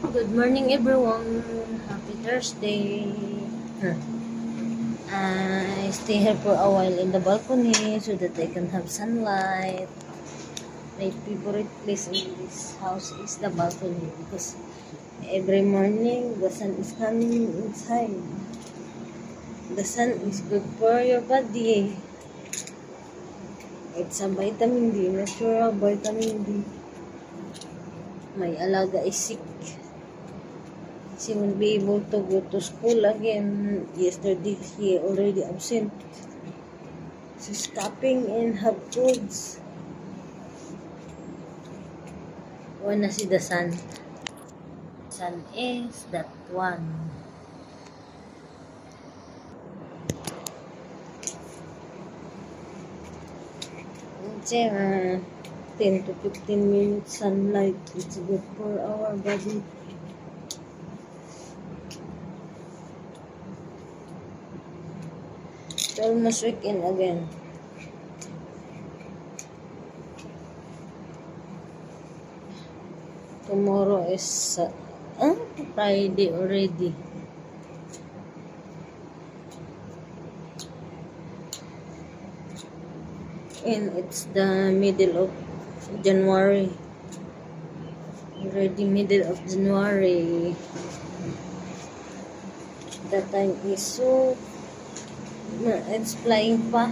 Good morning, everyone. Happy Thursday. Huh. I stay here for a while in the balcony so that I can have sunlight. My favorite place in this house is the balcony because every morning the sun is coming inside. The sun is good for your body. It's a vitamin D, natural vitamin D. My alaga is sick. She won't be able to go to school again. Yesterday, he already absent. She's stopping and have foods. Wanna see the sun? Sun is that one. It's 10 to 15 minutes sunlight. It's good for our body. It's almost weekend again. Tomorrow is Friday already. And it's the middle of January. Already middle of January. The time is so... It's flying pa.